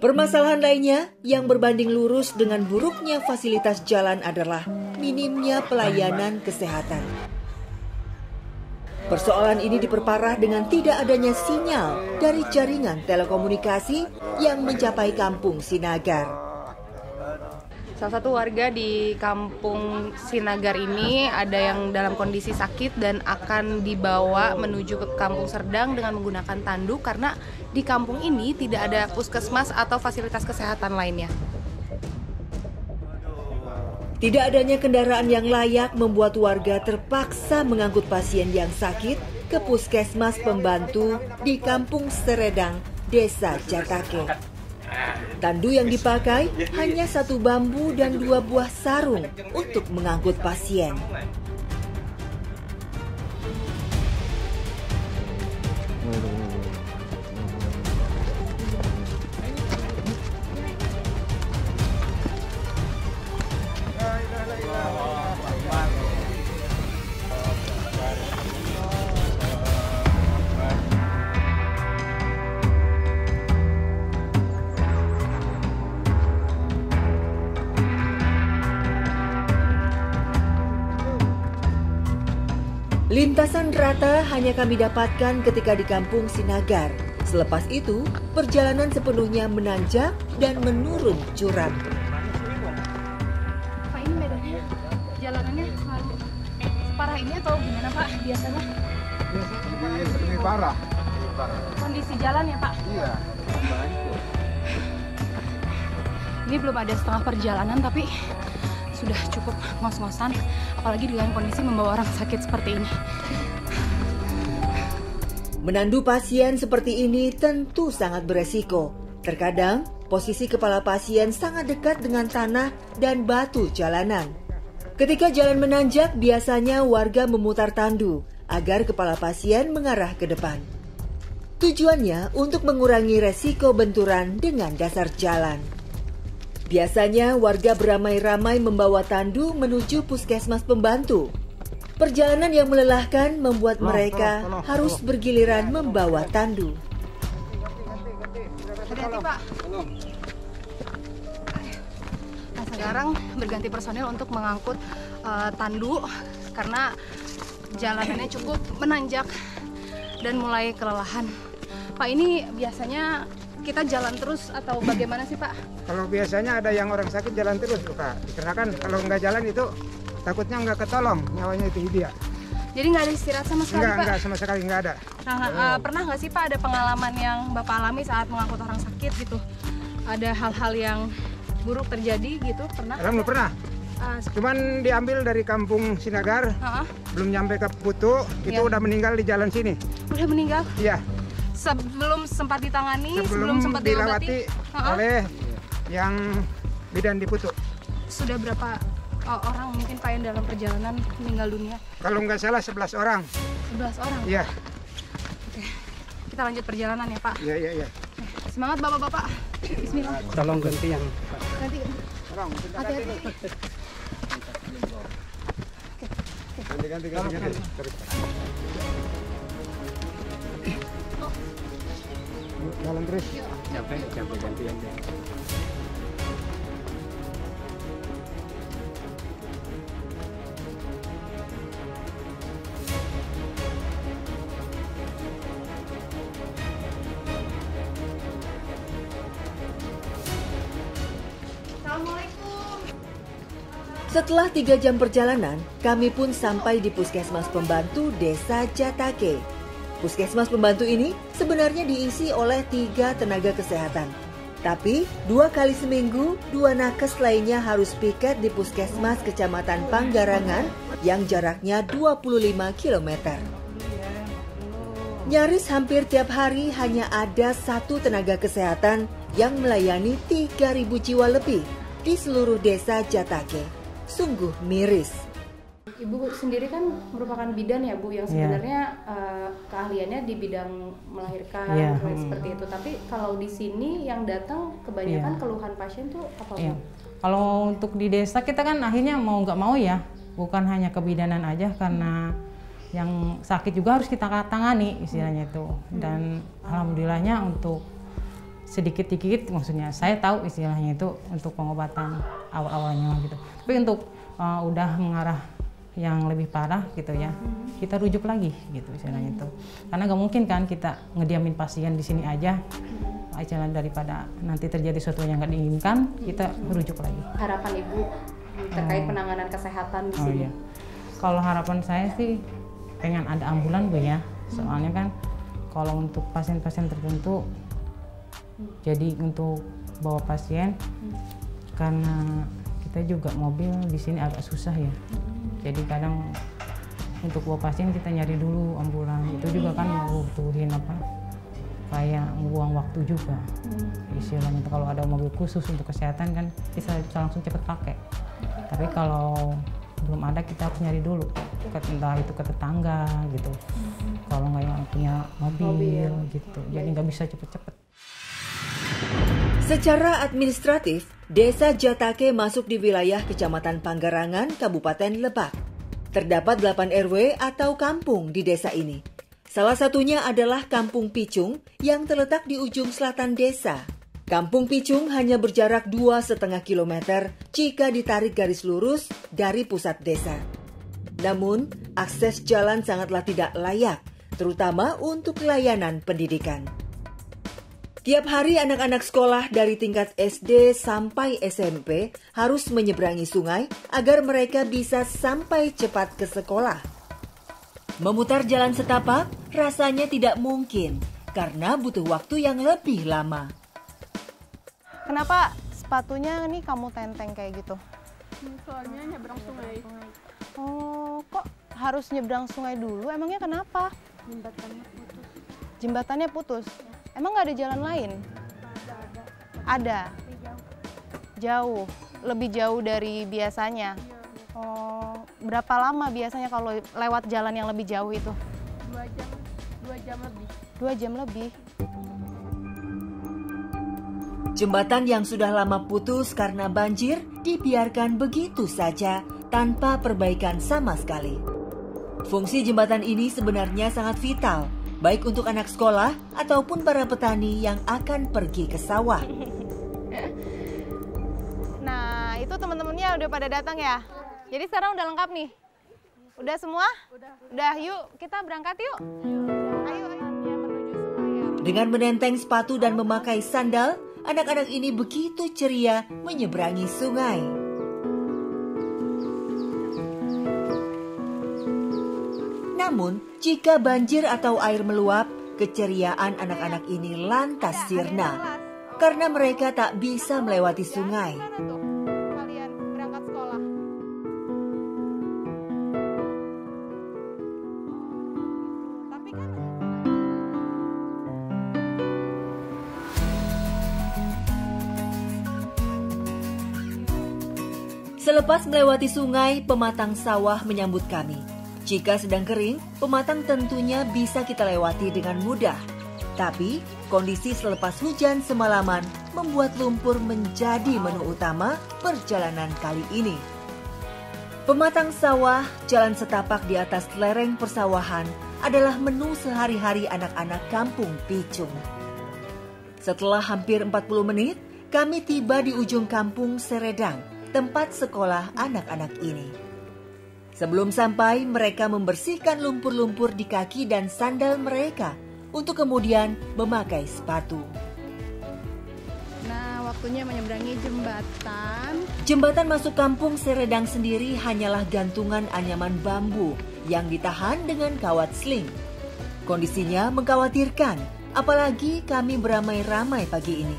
Permasalahan lainnya yang berbanding lurus dengan buruknya fasilitas jalan adalah minimnya pelayanan kesehatan. Persoalan ini diperparah dengan tidak adanya sinyal dari jaringan telekomunikasi yang mencapai kampung Sinagar. Salah satu warga di kampung Sinagar ini ada yang dalam kondisi sakit dan akan dibawa menuju ke kampung Serdang dengan menggunakan tandu karena di kampung ini tidak ada puskesmas atau fasilitas kesehatan lainnya. Tidak adanya kendaraan yang layak membuat warga terpaksa mengangkut pasien yang sakit ke puskesmas pembantu di kampung Seredang, Desa Jatake. Tandu yang dipakai hanya satu bambu dan 2 buah sarung untuk mengangkut pasien. Lintasan rata hanya kami dapatkan ketika di kampung Sinagar. Selepas itu, perjalanan sepenuhnya menanjak dan menurun curam. Pak, ini medannya, jalanannya separah ini atau gimana Pak biasanya? Ini parah. Kondisi jalan ya Pak? Iya. Ini belum ada setengah perjalanan tapi sudah cukup ngos-ngosan, apalagi dengan kondisi membawa orang sakit seperti ini. Menandu pasien seperti ini tentu sangat beresiko. Terkadang, posisi kepala pasien sangat dekat dengan tanah dan batu jalanan. Ketika jalan menanjak, biasanya warga memutar tandu agar kepala pasien mengarah ke depan. Tujuannya untuk mengurangi resiko benturan dengan dasar jalan. Biasanya warga beramai-ramai membawa tandu menuju puskesmas pembantu. Perjalanan yang melelahkan membuat mereka harus bergiliran membawa tandu. Hati-hati Pak. Nah, sekarang berganti personil untuk mengangkut tandu karena jalanannya cukup menanjak dan mulai kelelahan. Pak, ini biasanya kita jalan terus atau bagaimana sih Pak? Kalau biasanya ada yang orang sakit jalan terus Pak. Dikarenakan kalau nggak jalan itu takutnya nggak ketolong, nyawanya itu dia. Jadi nggak ada istirahat sama sekali Pak? Enggak, sama sekali nggak ada. Nah, pernah nggak sih Pak ada pengalaman yang Bapak alami saat mengangkut orang sakit gitu? Ada hal-hal yang buruk terjadi gitu, pernah? Belum pernah. Cuman diambil dari kampung Sinagar, belum nyampe ke Putu, itu udah meninggal di jalan sini. Udah meninggal? Iya. Sebelum sempat ditangani, sebelum sempat dilewati oleh yang bidan di Putu. Sudah berapa orang mungkin Pak yang dalam perjalanan meninggal dunia? Kalau nggak salah 11 orang. 11 orang? Iya. Oke, kita lanjut perjalanan ya Pak. Iya. Semangat Bapak-bapak. Bismillah. Tolong ganti yang Ganti. Hati-hati. Ganti. Jalan terus. Sampai gantian deh. Setelah 3 jam perjalanan, kami pun sampai di puskesmas pembantu Desa Jatake. Puskesmas pembantu ini sebenarnya diisi oleh 3 tenaga kesehatan. Tapi 2 kali seminggu, 2 nakes lainnya harus piket di puskesmas Kecamatan Panggarangan yang jaraknya 25 km. Nyaris hampir tiap hari hanya ada 1 tenaga kesehatan yang melayani 3.000 jiwa lebih di seluruh desa Jatake. Sungguh miris. Ibu sendiri kan merupakan bidan ya Bu, yang sebenarnya keahliannya di bidang melahirkan seperti itu. Tapi kalau di sini yang datang kebanyakan keluhan pasien tuh apa Bu? Kalau untuk di desa kita kan akhirnya mau nggak mau ya, bukan hanya kebidanan aja, karena yang sakit juga harus kita tangani istilahnya itu. Dan alhamdulillahnya untuk sedikit-sedikit, maksudnya saya tahu istilahnya itu untuk pengobatan awal-awalnya gitu. Tapi untuk udah mengarah yang lebih parah gitu ya, kita rujuk lagi gitu istilahnya itu. Karena nggak mungkin kan kita ngediamin pasien di sini aja, daripada nanti terjadi sesuatu yang nggak diinginkan, kita rujuk lagi. Harapan Ibu terkait penanganan kesehatan di sini? Iya. Kalau harapan saya sih pengen ada ambulan Bu ya, soalnya kan kalau untuk pasien-pasien tertentu, jadi untuk bawa pasien karena kita juga mobil di sini agak susah ya. Jadi kadang untuk bawa pasien kita nyari dulu ambulan, itu juga kan membutuhin kayak buang waktu juga. Istilahnya kalau ada mobil khusus untuk kesehatan kan bisa langsung cepat pakai. Tapi kalau belum ada kita harus nyari dulu, entah itu ke tetangga gitu. Kalau nggak yang punya mobil gitu, jadi nggak bisa cepet-cepet. Secara administratif, Desa Jatake masuk di wilayah Kecamatan Panggarangan, Kabupaten Lebak. Terdapat 8 RW atau kampung di desa ini. Salah satunya adalah Kampung Picung yang terletak di ujung selatan desa. Kampung Picung hanya berjarak 2,5 km jika ditarik garis lurus dari pusat desa. Namun, akses jalan sangatlah tidak layak, terutama untuk layanan pendidikan. Tiap hari anak-anak sekolah dari tingkat SD sampai SMP harus menyeberangi sungai agar mereka bisa sampai cepat ke sekolah. Memutar jalan setapak rasanya tidak mungkin karena butuh waktu yang lebih lama. Kenapa sepatunya nih kamu tenteng kayak gitu? Soalnya nyebrang sungai. Oh, kok harus nyebrang sungai dulu? Emangnya kenapa? Jembatannya putus. Jembatannya putus? Emang nggak ada jalan lain? Ada. Jauh. Lebih jauh dari biasanya. Oh, berapa lama biasanya kalau lewat jalan yang lebih jauh itu? 2 jam lebih. 2 jam lebih. Jembatan yang sudah lama putus karena banjir dibiarkan begitu saja tanpa perbaikan sama sekali. Fungsi jembatan ini sebenarnya sangat vital, baik untuk anak sekolah ataupun para petani yang akan pergi ke sawah. Nah, itu teman-temannya udah pada datang ya? Jadi sekarang udah lengkap nih? Udah semua? Udah, yuk kita berangkat yuk. Ayo. Dengan menenteng sepatu dan memakai sandal, anak-anak ini begitu ceria menyeberangi sungai. Namun, jika banjir atau air meluap, keceriaan anak-anak ini lantas sirna karena mereka tak bisa melewati sungai. Kalian berangkat sekolah. Tapi kan Selepas melewati sungai, pematang sawah menyambut kami. Jika sedang kering, pematang tentunya bisa kita lewati dengan mudah. Tapi, kondisi selepas hujan semalaman membuat lumpur menjadi menu utama perjalanan kali ini. Pematang sawah, jalan setapak di atas lereng persawahan adalah menu sehari-hari anak-anak Kampung Picung. Setelah hampir 40 menit, kami tiba di ujung Kampung Seredang, tempat sekolah anak-anak ini. Sebelum sampai, mereka membersihkan lumpur-lumpur di kaki dan sandal mereka untuk kemudian memakai sepatu. Nah, waktunya menyeberangi jembatan. Jembatan masuk Kampung Seredang sendiri hanyalah gantungan anyaman bambu yang ditahan dengan kawat sling. Kondisinya mengkhawatirkan, apalagi kami beramai-ramai pagi ini.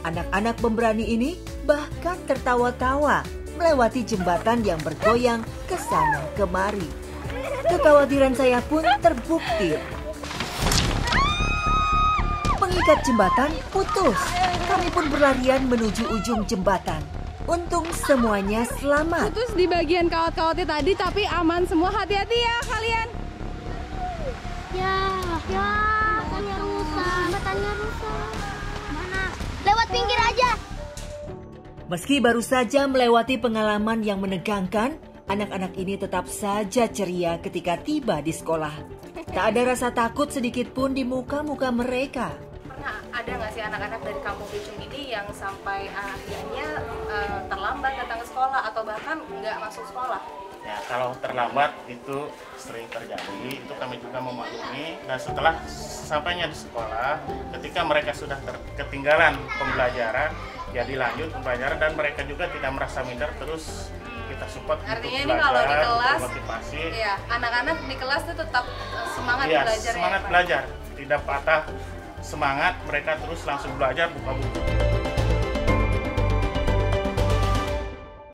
Anak-anak pemberani ini bahkan tertawa-tawa melewati jembatan yang bergoyang ke sana kemari. Kekhawatiran saya pun terbukti. Pengikat jembatan putus. Kami pun berlarian menuju ujung jembatan. Untung semuanya selamat. Putus di bagian kawat-kawatnya tadi, tapi aman semua. Hati-hati ya kalian. Ya, jembatannya rusak. Mana? Lewat pinggir aja. Meski baru saja melewati pengalaman yang menegangkan, anak-anak ini tetap saja ceria ketika tiba di sekolah. Tak ada rasa takut sedikit pun di muka-muka mereka. Karena ada nggak sih anak-anak dari kampung Picung ini yang sampai akhirnya terlambat datang ke sekolah atau bahkan nggak masuk sekolah? Ya, kalau terlambat itu sering terjadi, itu kami juga memaklumi. Dan setelah sampainya di sekolah, ketika mereka sudah ketinggalan pembelajaran, ya dilanjut pembelajaran dan mereka juga tidak merasa minder, terus kita support. Artinya untuk ini belajar, kalau di kelas, motivasi. ya anak-anak di kelas itu tetap semangat Ya, belajar. semangat ya, Pak? belajar, tidak patah semangat, mereka terus langsung belajar buka buku.